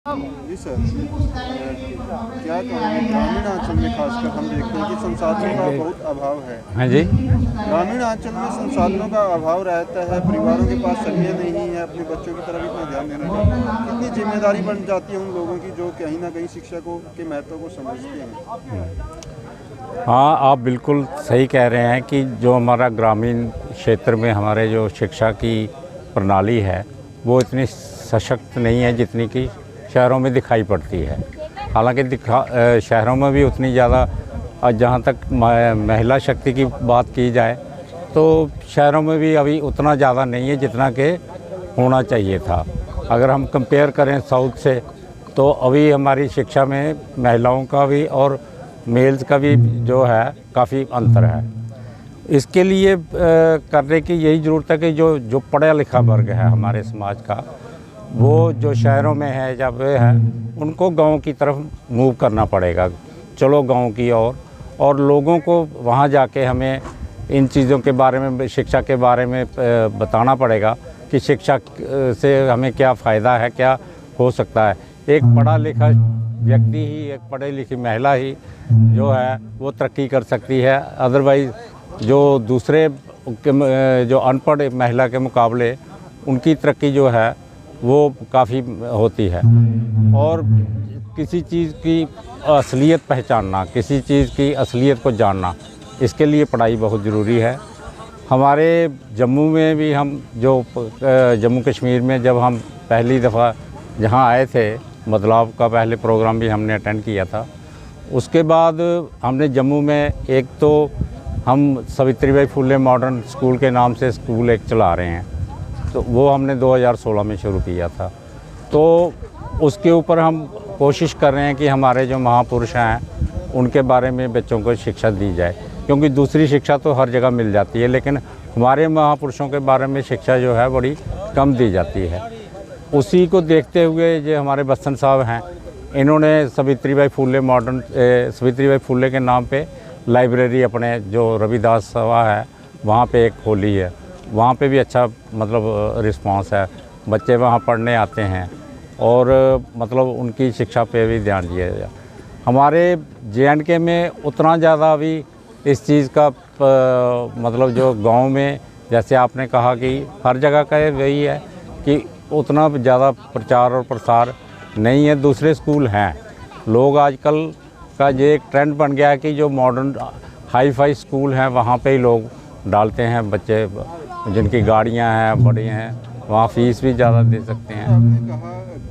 जी sir, क्या कहेंगे, ग्रामीण अंचल में खासकर हम देखते हैं कि संसाधनों का बहुत अभाव है। हाँ जी। ग्रामीण अंचल में संसाधनों का अभाव रहता है, परिवारों के पास समय नहीं है अपने बच्चों की तरफ इतना ध्यान देने का। कितनी जिम्मेदारी बन जाती है उन लोगों की जो कहीं ना कहीं शिक्षा को के महत्व को समझते हैं। हाँ, आप बिल्कुल सही कह रहे हैं कि जो हमारा ग्रामीण क्षेत्र में हमारे जो शिक्षा की प्रणाली है वो इतनी सशक्त नहीं है जितनी कि शहरों में दिखाई पड़ती है। हालांकि शहरों में भी उतनी ज़्यादा, जहाँ तक महिला शक्ति की बात की जाए तो शहरों में भी अभी उतना ज़्यादा नहीं है जितना कि होना चाहिए था। अगर हम कंपेयर करें साउथ से तो अभी हमारी शिक्षा में महिलाओं का भी और मेल्स का भी जो है काफ़ी अंतर है। इसके लिए करने की यही ज़रूरत है कि जो पढ़ा लिखा वर्ग है हमारे समाज का, वो जो शहरों में है या वे है, उनको गांव की तरफ मूव करना पड़ेगा। चलो गांव की ओर, और लोगों को वहां जाके हमें इन चीज़ों के बारे में, शिक्षा के बारे में बताना पड़ेगा कि शिक्षा से हमें क्या फ़ायदा है, क्या हो सकता है। एक पढ़ा लिखा व्यक्ति ही, एक पढ़ी लिखी महिला ही जो है वो तरक्की कर सकती है। अदरवाइज़ जो दूसरे जो अनपढ़ महिला के मुकाबले उनकी तरक्की जो है वो काफ़ी होती है। और किसी चीज़ की असलियत पहचानना, किसी चीज़ की असलियत को जानना, इसके लिए पढ़ाई बहुत ज़रूरी है। हमारे जम्मू में भी हम जो जम्मू कश्मीर में जब हम पहली दफ़ा जहाँ आए थे, बदलाव का पहले प्रोग्राम भी हमने अटेंड किया था। उसके बाद हमने जम्मू में एक तो हम सावित्रीबाई फुले मॉडर्न स्कूल के नाम से स्कूल एक चला रहे हैं, तो वो हमने 2016 में शुरू किया था। तो उसके ऊपर हम कोशिश कर रहे हैं कि हमारे जो महापुरुष हैं उनके बारे में बच्चों को शिक्षा दी जाए, क्योंकि दूसरी शिक्षा तो हर जगह मिल जाती है, लेकिन हमारे महापुरुषों के बारे में शिक्षा जो है बड़ी कम दी जाती है। उसी को देखते हुए जो हमारे बच्चन साहब हैं, इन्होंने सावित्रीबाई फुले के नाम पे लाइब्रेरी अपने जो रविदास सभा है वहाँ पे एक खोली है। वहाँ पे भी अच्छा मतलब रिस्पांस है, बच्चे वहाँ पढ़ने आते हैं और मतलब उनकी शिक्षा पे भी ध्यान दिया जाए। हमारे JNK में उतना ज़्यादा अभी इस चीज़ का मतलब जो गांव में, जैसे आपने कहा कि हर जगह का वही है कि उतना ज़्यादा प्रचार और प्रसार नहीं है। दूसरे स्कूल हैं, लोग आजकल का ये एक ट्रेंड बन गया है कि जो मॉडर्न हाई फाई स्कूल हैं वहाँ पे ही लोग डालते हैं बच्चे, जिनकी गाड़ियाँ हैं, बड़ी हैं, वहाँ फीस भी ज़्यादा दे सकते हैं। आपने कहा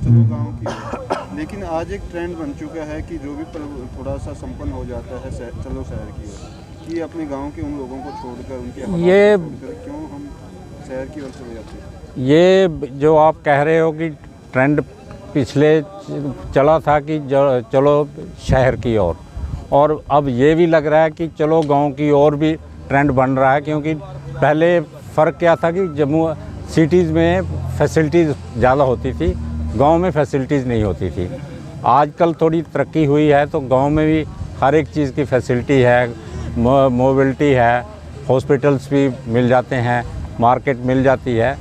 चलो गांव की, लेकिन आज एक ट्रेंड बन चुका है कि जो भी थोड़ा सा संपन्न हो जाता है चलो शहर की ओर, कि अपने गांव के उन लोगों को छोड़कर, उनके ये क्यों हम शहर की ओर चले जाते हैं। ये जो आप कह रहे हो कि ट्रेंड पिछले चला था कि चलो शहर की ओर, और अब ये भी लग रहा है कि चलो गांव की ओर भी ट्रेंड बन रहा है। क्योंकि पहले फ़र्क क्या था कि जम्मू सिटीज़ में फैसिलिटीज़ ज़्यादा होती थी, गांव में फैसिलिटीज़ नहीं होती थी। आजकल थोड़ी तरक्की हुई है तो गांव में भी हर एक चीज़ की फैसिलिटी है, मोबिलिटी है, हॉस्पिटल्स भी मिल जाते हैं, मार्केट मिल जाती है।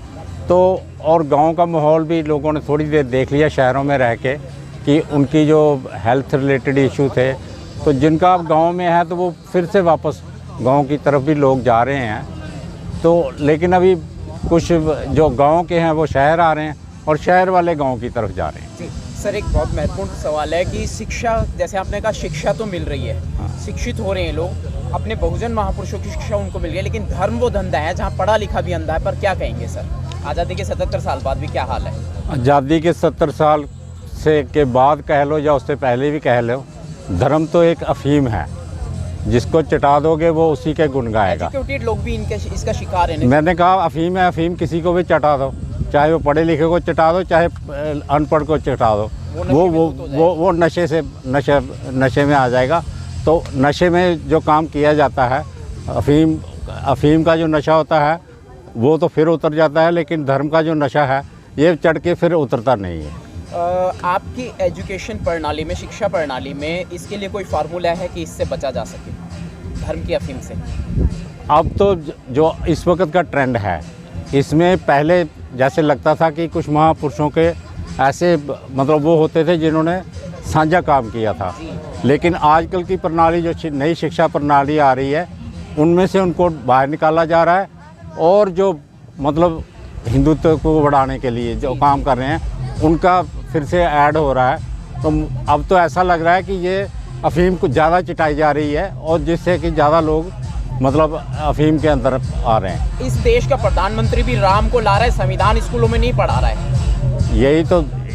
तो और गांव का माहौल भी लोगों ने थोड़ी देर देख लिया शहरों में रह के कि उनकी जो हेल्थ रिलेटेड इशू थे, तो जिनका अब गाँव में है तो वो फिर से वापस गांव की तरफ भी लोग जा रहे हैं। तो लेकिन अभी कुछ जो गांव के हैं वो शहर आ रहे हैं और शहर वाले गांव की तरफ जा रहे हैं। जी सर, एक बहुत महत्वपूर्ण सवाल है कि शिक्षा, जैसे आपने कहा शिक्षा तो मिल रही है, शिक्षित हो रहे हैं लोग, अपने बहुजन महापुरुषों की शिक्षा उनको मिल रही है, लेकिन धर्म वो धंधा है जहाँ पढ़ा लिखा भी अंधा है। पर क्या कहेंगे सर, आज़ादी के 77 साल बाद भी क्या हाल है? आज़ादी के 70 साल से के बाद कह लो या उससे पहले भी कह लो, धर्म तो एक अफीम है, जिसको चटा दोगे वो उसी के गुण गाएगा। एजुकेटेड लोग भी इसका शिकार हैं। मैंने कहा अफीम है, अफीम किसी को भी चटा दो, चाहे वो पढ़े लिखे को चटा दो, चाहे अनपढ़ को चटा दो, वो नशे में आ जाएगा। तो नशे में जो काम किया जाता है, अफीम का जो नशा होता है वो तो फिर उतर जाता है, लेकिन धर्म का जो नशा है ये चढ़ के फिर उतरता नहीं है। आपकी एजुकेशन प्रणाली में, शिक्षा प्रणाली में इसके लिए कोई फार्मूला है कि इससे बचा जा सके धर्म की अफीम से? अब तो जो इस वक्त का ट्रेंड है, इसमें पहले जैसे लगता था कि कुछ महापुरुषों के ऐसे मतलब वो होते थे जिन्होंने साझा काम किया था। लेकिन आजकल की प्रणाली जो नई शिक्षा प्रणाली आ रही है उनमें से उनको बाहर निकाला जा रहा है, और जो मतलब हिंदुत्व को बढ़ाने के लिए जो काम कर रहे हैं उनका फिर से ऐड हो रहा है। तो अब तो ऐसा लग रहा है कि ये अफ़ीम कुछ ज़्यादा चिटाई जा रही है, और जिससे कि ज़्यादा लोग मतलब अफ़ीम के अंदर आ रहे हैं। इस देश का प्रधानमंत्री भी राम को ला रहा है, संविधान स्कूलों में नहीं पढ़ा रहा है।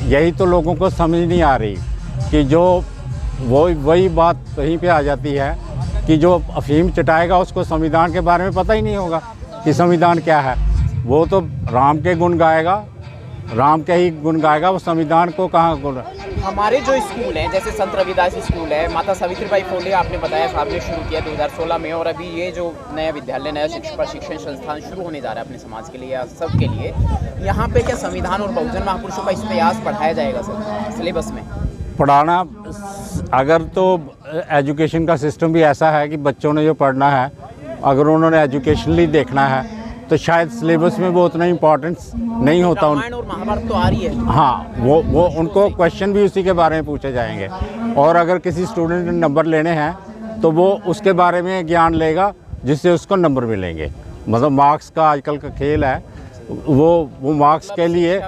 यही तो लोगों को समझ नहीं आ रही कि जो वही बात वहीं पे आ जाती है कि जो अफ़ीम चटाएगा उसको संविधान के बारे में पता ही नहीं होगा कि संविधान क्या है। वो तो राम के गुण गाएगा, राम के ही गुण गाएगा, वो संविधान को कहाँ गुण। हमारे जो स्कूल हैं जैसे संत रविदास स्कूल है, माता सावित्रीबाई फुले आपने बताया साहब ने शुरू किया 2016 में, और अभी ये जो नया विद्यालय नया प्रशिक्षण संस्थान शुरू होने जा रहा है अपने समाज के लिए या सबके लिए, यहाँ पे क्या संविधान और बहुजन महापुरुषों का इतिहास पढ़ाया जाएगा सर सिलेबस में? पढ़ाना अगर तो एजुकेशन का सिस्टम भी ऐसा है कि बच्चों ने जो पढ़ना है अगर उन्होंने एजुकेशनली देखना है तो शायद सिलेबस में वो उतना इम्पोर्टेंस नहीं होता। रामायण और महाभारत तो आ रही है। हाँ, वो उनको क्वेश्चन भी उसी के बारे में पूछे जाएंगे, और अगर किसी स्टूडेंट ने नंबर लेने हैं तो वो उसके बारे में ज्ञान लेगा जिससे उसको नंबर मिलेंगे। मतलब मार्क्स का आजकल का खेल है, वो मार्क्स के लिए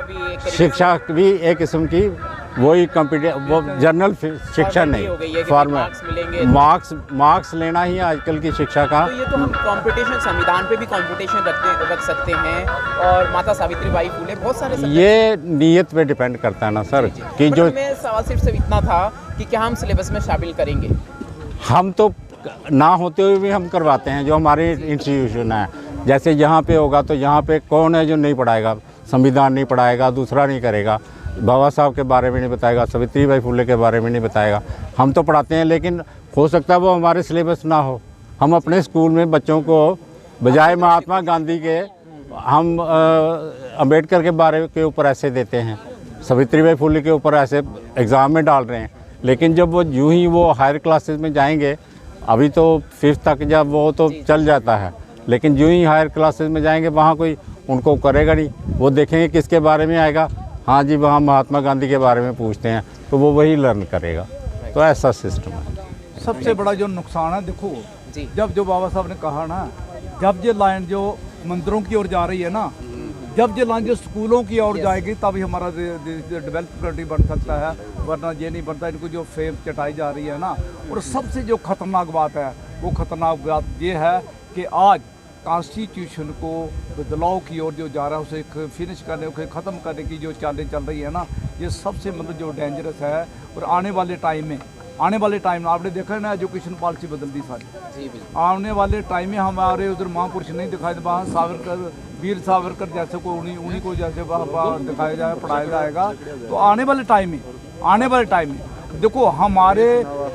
शिक्षा भी एक किस्म की वही वो जनरल शिक्षा नहीं, फॉर्मल मार्क्स लेना ही आजकल की शिक्षा का। तो ये तो हम कंपटीशन संविधान पे भी कंपटीशन रख सकते हैं, और माता सावित्रीबाई फुले बहुत सारे ये नीयत पे डिपेंड करता है ना सर कि जो मैं सवाल सिर्फ इतना था कि क्या हम सिलेबस में शामिल करेंगे? हम तो ना होते हुए भी हम करवाते हैं जो हमारे इंस्टीट्यूशन है। जैसे यहाँ पे होगा तो यहाँ पे कौन है जो नहीं पढ़ाएगा, संविधान नहीं पढ़ाएगा, दूसरा नहीं करेगा, बाबा साहब के बारे में नहीं बताएगा, सावित्रीबाई फुले के बारे में नहीं बताएगा। हम तो पढ़ाते हैं, लेकिन हो सकता है वो हमारे सिलेबस ना हो। हम अपने स्कूल में बच्चों को बजाय महात्मा गांधी के हम अंबेडकर के बारे के ऊपर ऐसे देते हैं, सावित्रीबाई फुले के ऊपर ऐसे एग्ज़ाम में डाल रहे हैं। लेकिन जब वो यूं ही वो हायर क्लासेस में जाएंगे, अभी तो 5th तक जब वो तो चल जाता है, लेकिन यूं ही हायर क्लासेस में जाएंगे वहाँ कोई उनको करेगा नहीं। वो देखेंगे किसके बारे में आएगा, हाँ जी वहाँ महात्मा गांधी के बारे में पूछते हैं तो वो वही लर्न करेगा। तो ऐसा सिस्टम है। सबसे बड़ा जो नुकसान है देखो, जब जो बाबा साहब ने कहा ना, जब ये लाइन जो मंदिरों की ओर जा रही है ना, जब ये लाइन जो स्कूलों की ओर जाएगी तभी हमारा डेवलप कंट्री बन सकता है, वरना ये नहीं बनता। इनको जो फेम चटाई जा रही है ना, और सबसे जो खतरनाक बात है वो खतरनाक बात ये है कि आज कॉन्स्टिट्यूशन को बदलाव की ओर जो जा रहा है, उसे फिनिश करने उसे ख़त्म करने की जो चालें चल रही है ना, ये सबसे मतलब जो डेंजरस है। और आने वाले टाइम में आपने देखा है ना, एजुकेशन पॉलिसी बदल दी सारी। आने वाले टाइम में हमारे उधर महापुरुष नहीं दिखाई दे, वहाँ सावरकर, वीर सावरकर जैसे को उन्हीं को जैसे दिखाया जाए, पढ़ाया जाएगा। तो आने वाले टाइम में देखो हमारे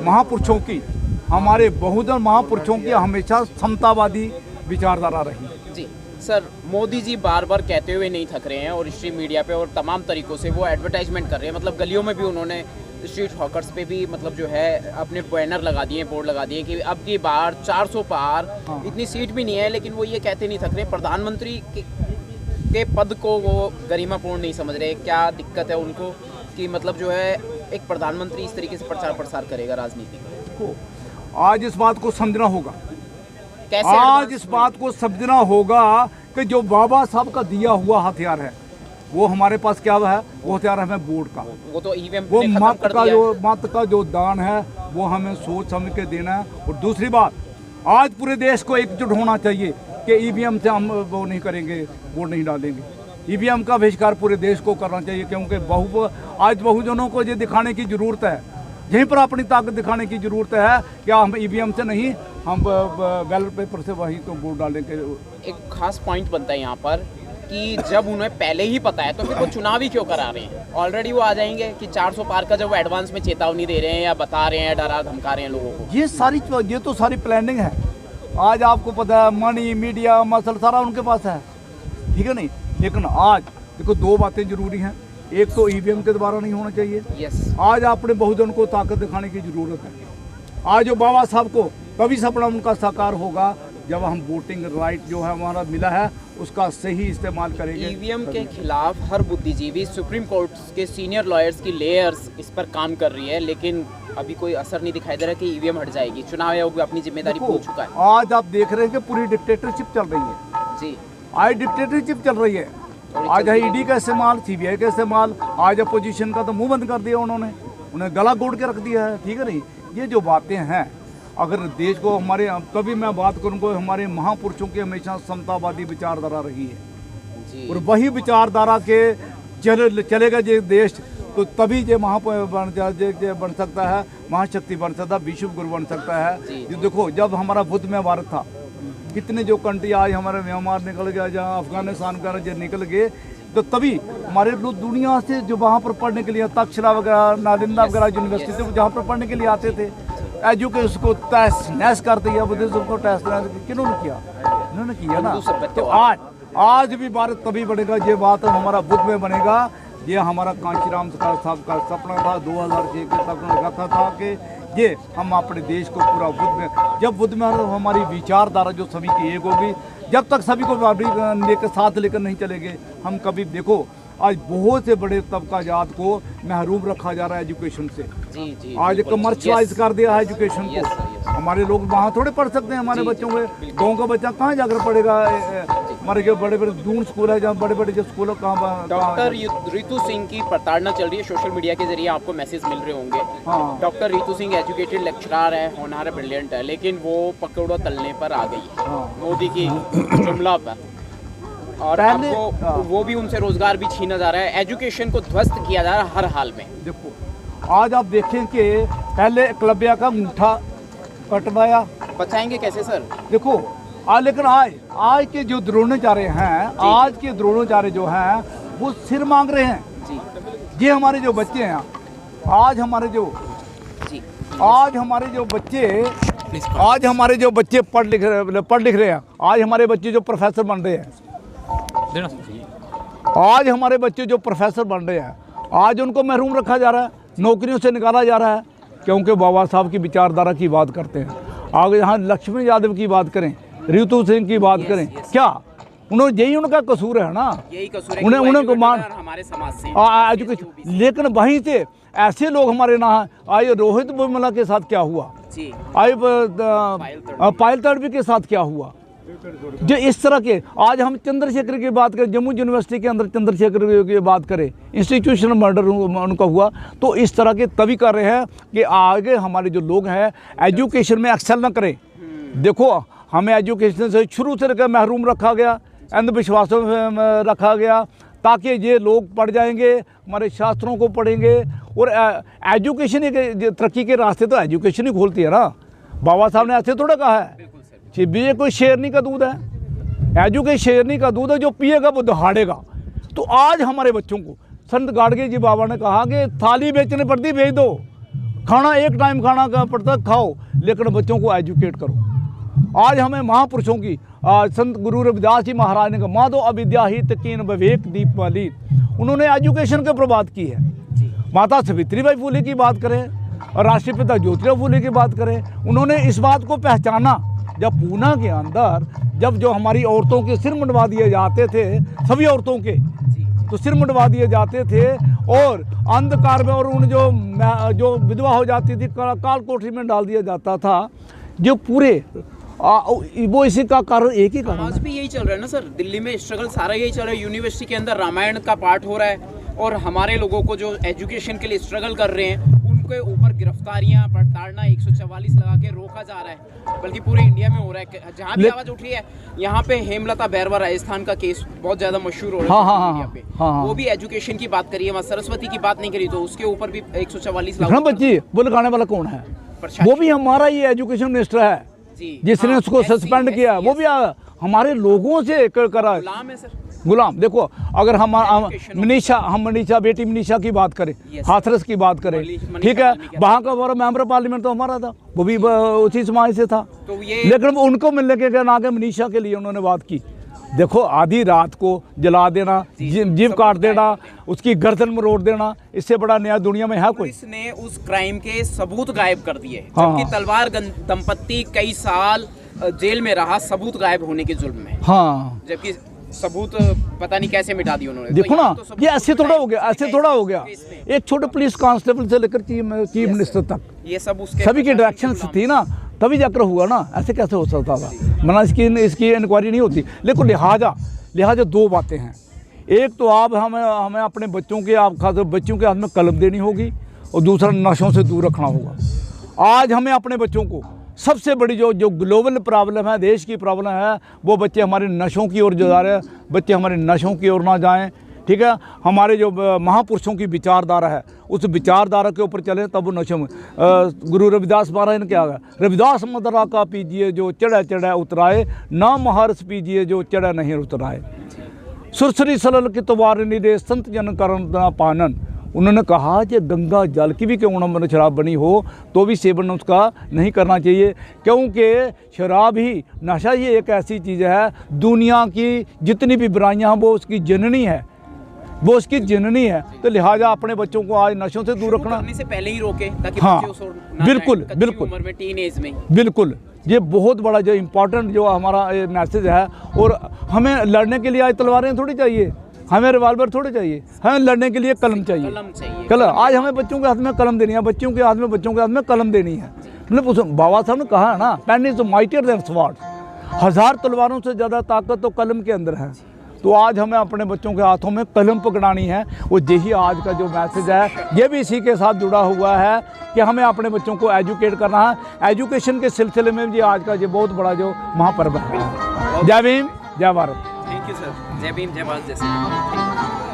महापुरुषों की, हमारे बहुजन महापुरुषों की हमेशा समतावादी विचारधारा रही। जी सर, मोदी जी बार बार कहते हुए नहीं थक रहे हैं, और स्ट्रीम मीडिया पे और तमाम तरीक़ों से वो एडवर्टाइजमेंट कर रहे हैं। मतलब गलियों में भी उन्होंने स्ट्रीट हॉकर्स पे भी मतलब जो है अपने बैनर लगा दिए, बोर्ड लगा दिए कि अब की बार 400 पार। इतनी सीट भी नहीं है, लेकिन वो ये कहते नहीं थक रहे। प्रधानमंत्री के पद को वो गरिमापूर्ण नहीं समझ रहे। क्या दिक्कत है उनको कि मतलब जो है एक प्रधानमंत्री इस तरीके से प्रचार प्रसार करेगा राजनीति को? आज इस बात को समझना होगा, आज इस बात को समझना होगा कि जो बाबा साहब का दिया हुआ हथियार है वो हमारे पास क्या है, वो हथियार है हमें वोट का। वो तो ईवीएम वो मत का जो दान है वो हमें सोच समझ के देना है। और दूसरी बात, आज पूरे देश को एकजुट होना चाहिए कि ईवीएम से हम वो नहीं करेंगे, वोट नहीं डालेंगे। ईवीएम का बहिष्कार पूरे देश को करना चाहिए, क्योंकि आज बहुजनों को ये दिखाने की ज़रूरत है, यहीं पर अपनी ताकत दिखाने की ज़रूरत है कि हम ईवीएम से नहीं, हम बैलेट पेपर से वहीं तो वोट डालेंगे। एक खास पॉइंट बनता है यहाँ पर कि जब उन्हें पहले ही पता है तो फिर वो चुनाव ही क्यों करा रहे हैं? ऑलरेडी वो आ जाएंगे कि 400 पार का जब वो एडवांस में चेतावनी दे रहे हैं या बता रहे हैं, डरा धमका रहे हैं लोगों को। ये तो सारी प्लानिंग है। आज आपको पता है मनी, मीडिया, मसल सारा उनके पास है, ठीक है नहीं। लेकिन आज देखो दो बातें जरूरी हैं, एक तो ईवीएम के द्वारा नहीं होना चाहिए। आज अपने बहुजन को ताकत दिखाने की जरूरत है। आज जो बाबा साहब को कभी सपना उनका साकार होगा जब हम वोटिंग राइट जो है हमारा मिला है उसका सही इस्तेमाल करेंगे। ईवीएम के खिलाफ हर बुद्धिजीवी, सुप्रीम कोर्ट के सीनियर लॉयर्स की लेयर्स इस पर काम कर रही है, लेकिन अभी कोई असर नहीं दिखाई दे रहा कि ईवीएम हट जाएगी। चुनाव आयोग अपनी जिम्मेदारी भूल चुका है। आज आप देख रहे हैं कि पूरी डिक्टेटरशिप चल रही है जी, आज डिक्टेटरशिप चल रही है। आज है ईडी का इस्तेमाल, सीबीआई का इस्तेमाल, आज अपोजिशन का तो मुंह बंद कर दिया उन्होंने, उन्हें गला घोट के रख दिया है। ठीक है नहीं, ये जो बातें हैं अगर देश को हमारे, कभी मैं बात करूँगा हमारे महापुरुषों की हमेशा समतावादी विचारधारा रही है जी। और वही विचारधारा के चलेगा जो देश, तो तभी जो बन सकता है, महाशक्ति बन सकता है, विश्व गुरु बन सकता है। ये देखो जब हमारा बुद्ध में भारत था, कितने जो कंट्री आज हमारे म्यांमार निकल गया, जहाँ अफगानिस्तान का जो निकल गए, तो तभी हमारे लोग दुनिया से जो वहाँ पर पढ़ने के लिए, तक्षशिला वगैरह, नालंदा वगैरह यूनिवर्सिटी थे, जहाँ पर पढ़ने के लिए आते थे, एजुकेशन को तहस नहस कर दिया, बुद्धिज्म को तहस नहस किन्होंने किया? इन्होंने किया ना। तो आज भी भारत तभी बनेगा, ये बात हमारा बुद्ध में बनेगा। ये हमारा कांशीराम साहब का सपना था, 2006 के सपना रखा था कि ये हम अपने देश को पूरा बुद्ध में, जब बुद्ध में हमारी विचारधारा जो सभी की एक होगी, जब तक सभी को लेकर साथ लेकर नहीं चलेंगे हम कभी। देखो आज बहुत से बड़े तबका जात को महरूम रखा जा रहा है एजुकेशन से। जी जी, आज कमर्शलाइज कर दिया है एजुकेशन को। हमारे लोग वहाँ थोड़े पढ़ सकते हैं, हमारे बच्चों में गांव का बच्चा कहाँ जाकर पढ़ेगा? हमारे जो बड़े बड़े दूर स्कूल है, जहाँ बड़े बड़े जो स्कूल है, कहाँ? डॉक्टर रितु सिंह की प्रताड़ना चल रही है, सोशल मीडिया के जरिए आपको मैसेज मिल रहे होंगे। हाँ। Doctor Ritu Singh educated lecturer है, होनहार है, ब्रिलियंट है, लेकिन वो पकौड़ा तलने पर आ गई मोदी की जुमला पर, और अब वो भी उनसे रोजगार भी छीना जा रहा है, एजुकेशन को ध्वस्त किया जा रहा है हर हाल में। देखो आज आप देखें कि पहले एकलव्य का अंगूठा कटवाया, बचाएंगे कैसे सर? देखो लेकिन आज के जो द्रोणाचार्य हैं, आज के द्रोणाचार्य जो हैं वो सिर मांग रहे हैं जी। ये हमारे जो बच्चे हैं, आज हमारे जो बच्चे पढ़ लिख रहे हैं, आज हमारे बच्चे जो प्रोफेसर बन रहे हैं, आज हमारे बच्चे जो प्रोफेसर बन रहे हैं, आज उनको महरूम रखा जा रहा है, नौकरियों से निकाला जा रहा है, क्योंकि बाबा साहब की विचारधारा की बात करते हैं। आगे यहाँ लक्ष्मी यादव की बात करें, रितु सिंह की बात करें, क्या उन्होंने, यही उनका कसूर है ना, यही कसूर है उन्हें मान हमारे समाज से एजुकेशन। लेकिन वहीं से ऐसे लोग हमारे ना आए, रोहित बोमला के साथ क्या हुआ, आए पायल तड़वी के साथ क्या हुआ, जो इस तरह के। आज हम चंद्रशेखर की बात करें, जम्मू यूनिवर्सिटी के अंदर चंद्रशेखर की बात करें, इंस्टीट्यूशनल मर्डर उनका हुआ, तो इस तरह के तभी कर रहे हैं कि आगे हमारे जो लोग हैं एजुकेशन में एक्सेल ना करें। देखो हमें एजुकेशन से शुरू से महरूम रखा गया, अंधविश्वासों में रखा गया, ताकि ये लोग पढ़ जाएंगे, हमारे शास्त्रों को पढ़ेंगे। और एजुकेशन एक तरक्की के रास्ते तो एजुकेशन ही खोलती है ना। बाबा साहब ने ऐसे थोड़ा कहा है कि ये कोई शेरनी का दूध है, एजुकेशन शेरनी का दूध है, जो पिएगा वो दहाड़ेगा। तो आज हमारे बच्चों को संत गाड़गे जी बाबा ने कहा कि थाली बेचने पड़ती भेज दो, खाना एक टाइम खाना का पड़ता खाओ, लेकिन बच्चों को एजुकेट करो। आज हमें महापुरुषों की, संत गुरु रविदास जी महाराज ने कहा, माधो अविद्या ही तकीन विवेक दीप वाली, उन्होंने एजुकेशन के प्रबाद की है। माता सावित्रीबाई फुले की बात करें और राष्ट्रपिता ज्योतिराव फुले की बात करें, उन्होंने इस बात को पहचाना जब पूना के अंदर जब जो हमारी औरतों के सिर मुंडवा दिए जाते थे, सभी औरतों के तो सिर मुंडवा दिए जाते थे, और अंधकार में और उन जो विधवा हो जाती थी काल कोठरी में डाल दिया जाता था, जो पूरे वो इसी का कारण एक ही कारण। आज भी यही चल रहा है ना सर, दिल्ली में स्ट्रगल सारा यही चल रहा है। यूनिवर्सिटी के अंदर रामायण का पाठ हो रहा है, और हमारे लोगों को जो एजुकेशन के लिए स्ट्रगल कर रहे हैं उनके ऊपर गिरफ्तारियां, प्रताड़ना, 144 लगा के रोका जा रहा है, बल्कि पूरे इंडिया में हो रहा है। जहाँ भी आवाज उठ रही है, यहाँ पे हेमलता बैरवा राजस्थान का केस बहुत ज्यादा मशहूर हो रहा है मीडिया पे। वो भी एजुकेशन की बात करिए, वहाँ सरस्वती की बात नहीं करी, तो उसके ऊपर भी 144 लगा। बच्ची वो लगाने वाला कौन है? वो भी हमारा ही एजुकेशन मिनिस्टर है जिसने उसको सस्पेंड किया, वो भी हमारे लोगों से करा। गुलाम है सर, गुलाम। देखो अगर हम मनीषा बेटी मनीषा की बात करें, हाथरस की बात करें, ठीक है, वहाँ का हमारा मेंबर पार्लियामेंट तो हमारा था, वो भी उसी समाज से था, तो लेकिन उनको मिलने के ना के मनीषा के लिए उन्होंने बात की। देखो आधी रात को जला देना, जीव काट देना, उसकी गर्दन में रोड़ देना, इससे बड़ा न्याय दुनिया में है कोई? पुलिस ने उस क्राइम के सबूत गायब कर दिए, जबकि तलवार दंपत्ति कई साल जेल में रहा सबूत गायब होने के जुल्म में, हाँ जबकि सबूत पता नहीं कैसे मिटा दिए उन्होंने। देखो तो ना, यहाँ तो सबूत ये ऐसे थोड़ा हो गया, ऐसे थोड़ा हो गया। इसमें एक छोटे पुलिस कांस्टेबल से लेकर चीफ मिनिस्टर तक ये सब उसके सभी की डायरेक्शन थी ना, तभी जाकर हुआ ना, ऐसे कैसे हो सकता था? मना इसकी इंक्वायरी नहीं होती। लेकिन लिहाजा दो बातें हैं। एक तो आप हमें अपने बच्चों के, आप खास बच्चों के हाथ में कलम देनी होगी, और दूसरा नशों से दूर रखना होगा। आज हमें अपने बच्चों को, सबसे बड़ी जो ग्लोबल प्रॉब्लम है, देश की प्रॉब्लम है, वो बच्चे हमारे नशों की ओर जा रहे हैं। बच्चे हमारे नशों की ओर ना जाएं, ठीक है। हमारे जो महापुरुषों की विचारधारा है, उस विचारधारा के ऊपर चलें, तब वो नशों में। गुरु रविदास महाराज ने क्या कहा? रविदास मदरा का पीजिए जो चढ़े चढ़े उतराए, ना महर्ष पीजिए जो चढ़े नहीं उतराए। सुरसरी सलल की तवारनी दे संत जन करना पानन। उन्होंने कहा कि गंगा जल की भी क्यों ना शराब बनी हो, तो भी सेवन उसका नहीं करना चाहिए, क्योंकि शराब ही, नशा ही एक ऐसी चीज़ है, दुनिया की जितनी भी बुराइयां हैं वो उसकी जननी है, वो उसकी जननी है। तो लिहाजा अपने बच्चों को आज नशों से दूर रखना, करने से पहले ही रोके, ताकि हाँ, बच्चे उस ओर ना बिल्कुल, जाएं, कच्ची बिल्कुल। उम्र में, टीनेज में। बिल्कुल, ये बहुत बड़ा जो इम्पोर्टेंट जो हमारा मैसेज है। और हमें लड़ने के लिए आज तलवारें थोड़ी चाहिए, हमें रिवाल्वर थोड़े चाहिए, हमें लड़ने के लिए कलम चाहिए। कलम आज हमें बच्चों के हाथ में कलम देनी है, बच्चों के हाथ में कलम देनी है। मतलब उस बाबा साहब ने कहा है ना, pen is mightier than sword. 1000 तलवारों से ज़्यादा ताकत तो कलम के अंदर है। तो आज हमें अपने बच्चों के हाथों में कलम पकड़ानी है। वो यही आज का जो मैसेज है, ये भी इसी के साथ जुड़ा हुआ है कि हमें अपने बच्चों को एजुकेट करना है। एजुकेशन के सिलसिले में भी आज का ये बहुत बड़ा जो महापर्व है। जय भीम, जय भारत। Thank you sir. जय भीम, जय भारत। जैसे